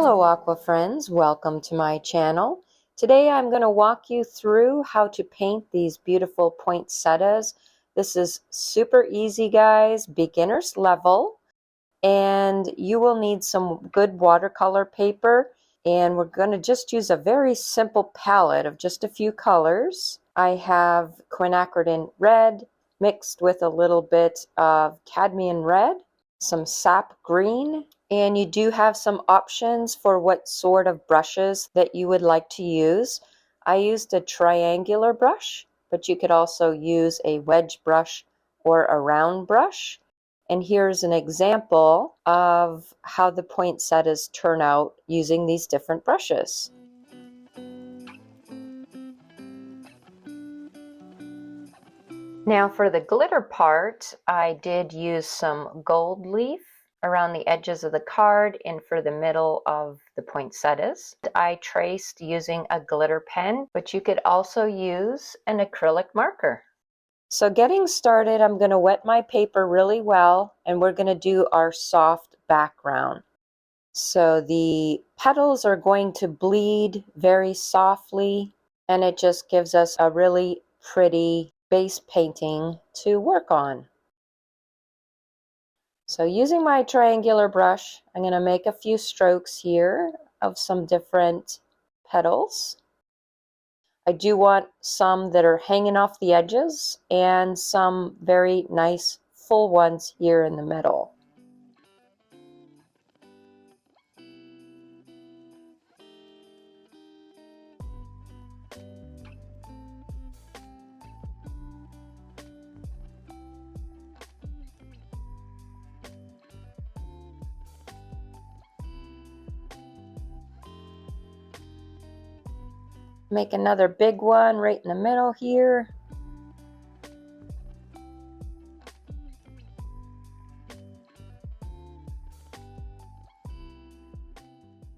Hello Aqua friends, welcome to my channel. Today I'm going to walk you through how to paint these beautiful poinsettias. This is super easy guys, beginner's level, and you will need some good watercolor paper, and we're going to just use a very simple palette of just a few colors. I have quinacridone red mixed with a little bit of cadmium red, some sap green, and you do have some options for what sort of brushes that you would like to use. I used a triangular brush, but you could also use a wedge brush or a round brush. And here's an example of how the poinsettias turn out using these different brushes. Now for the glitter part, I did use some gold leaf around the edges of the card and for the middle of the poinsettias. I traced using a glitter pen, but you could also use an acrylic marker. So getting started, I'm going to wet my paper really well, and we're going to do our soft background. So the petals are going to bleed very softly, and it just gives us a really pretty base painting to work on. So using my triangular brush, I'm going to make a few strokes here of some different petals. I do want some that are hanging off the edges and some very nice full ones here in the middle. Make another big one right in the middle here.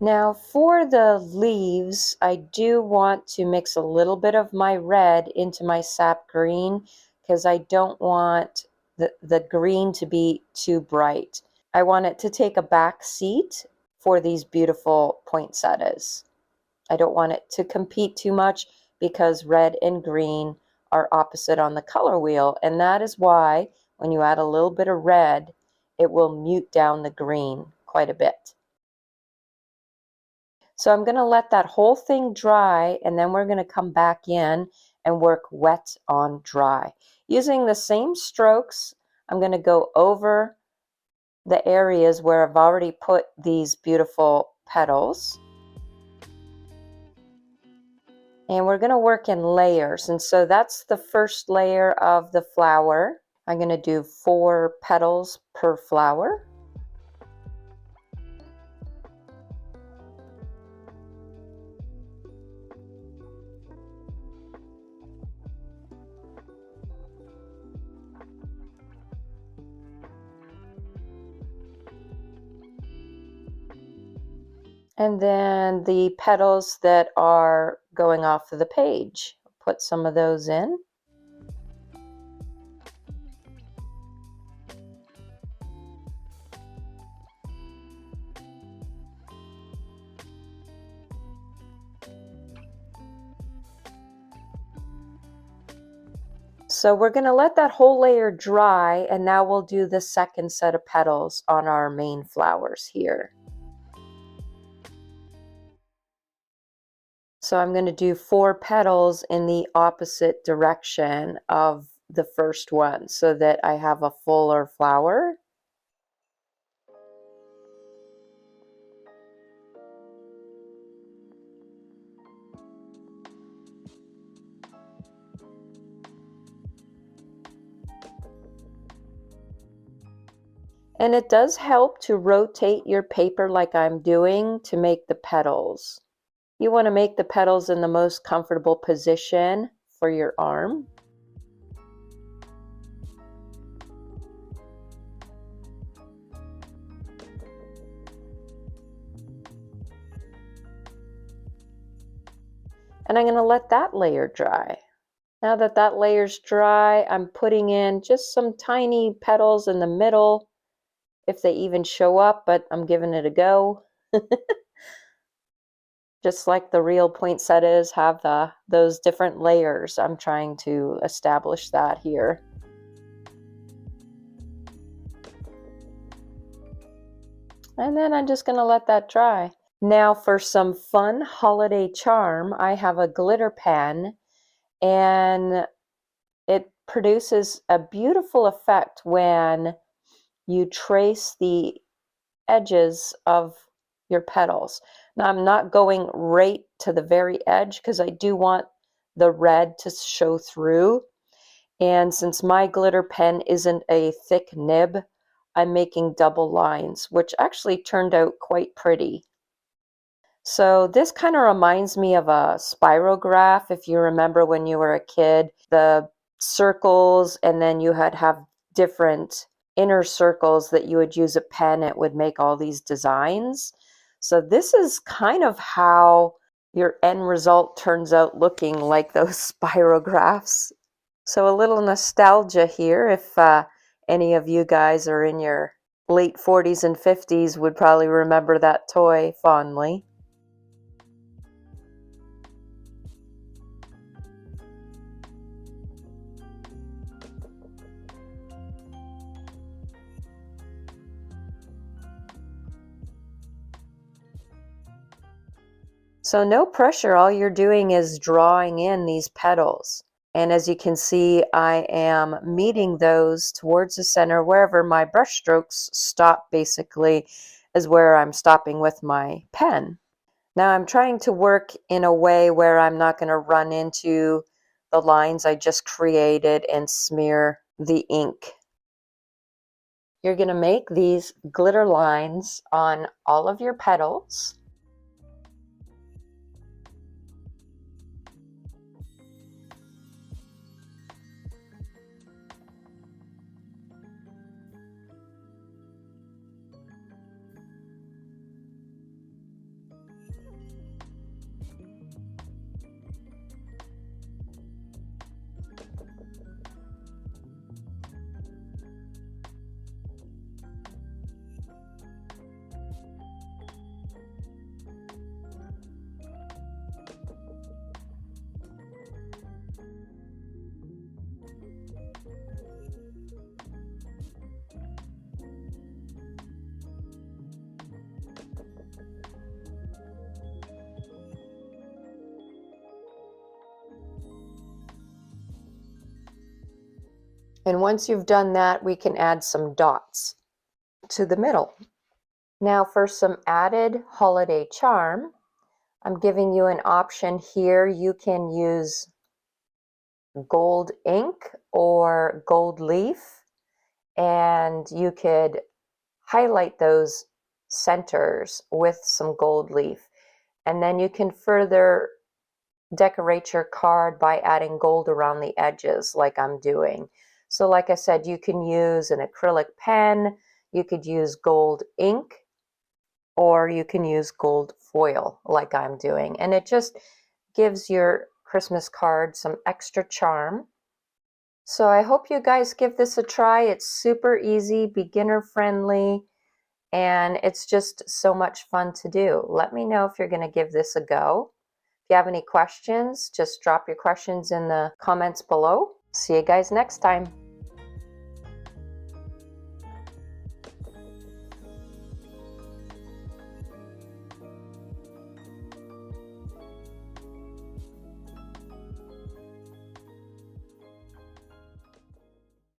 Now for the leaves, I do want to mix a little bit of my red into my sap green because I don't want the green to be too bright. I want it to take a back seat for these beautiful poinsettias. I don't want it to compete too much because red and green are opposite on the color wheel, and that is why when you add a little bit of red, it will mute down the green quite a bit. So I'm going to let that whole thing dry, and then we're going to come back in and work wet on dry. Using the same strokes, I'm going to go over the areas where I've already put these beautiful petals. And we're going to work in layers, and so that's the first layer of the flower. I'm going to do 4 petals per flower. And then the petals that are going off of the page, put some of those in. So we're going to let that whole layer dry, and now we'll do the second set of petals on our main flowers here. So I'm going to do 4 petals in the opposite direction of the first one so that I have a fuller flower. And it does help to rotate your paper like I'm doing to make the petals. You want to make the petals in the most comfortable position for your arm. And I'm going to let that layer dry. Now that that layer's dry, I'm putting in just some tiny petals in the middle, if they even show up, but I'm giving it a go. just like the real poinsettias have those different layers. I'm trying to establish that here. And then I'm just going to let that dry. Now for some fun holiday charm, I have a glitter pen, and it produces a beautiful effect when you trace the edges of your petals. Now I'm not going right to the very edge because I do want the red to show through. And since my glitter pen isn't a thick nib, I'm making double lines, which actually turned out quite pretty. So this kind of reminds me of a spirograph. If you remember when you were a kid, the circles, and then you had have different inner circles that you would use a pen. It would make all these designs. So this is kind of how your end result turns out, looking like those spirographs. So a little nostalgia here. If any of you guys are in your late 40s and 50s, would probably remember that toy fondly. So no pressure, all you're doing is drawing in these petals. And as you can see, I am meeting those towards the center. Wherever my brush strokes stop, basically, is where I'm stopping with my pen. Now I'm trying to work in a way where I'm not going to run into the lines I just created and smear the ink. You're going to make these glitter lines on all of your petals. And once you've done that, we can add some dots to the middle. Now for some added holiday charm, I'm giving you an option here. You can use gold ink or gold leaf, and you could highlight those centers with some gold leaf. And then you can further decorate your card by adding gold around the edges like I'm doing. So like I said, you can use an acrylic pen, you could use gold ink, or you can use gold foil like I'm doing. And it just gives your Christmas card some extra charm. So I hope you guys give this a try. It's super easy, beginner friendly, and it's just so much fun to do. Let me know if you're going to give this a go. If you have any questions, just drop your questions in the comments below. See you guys next time.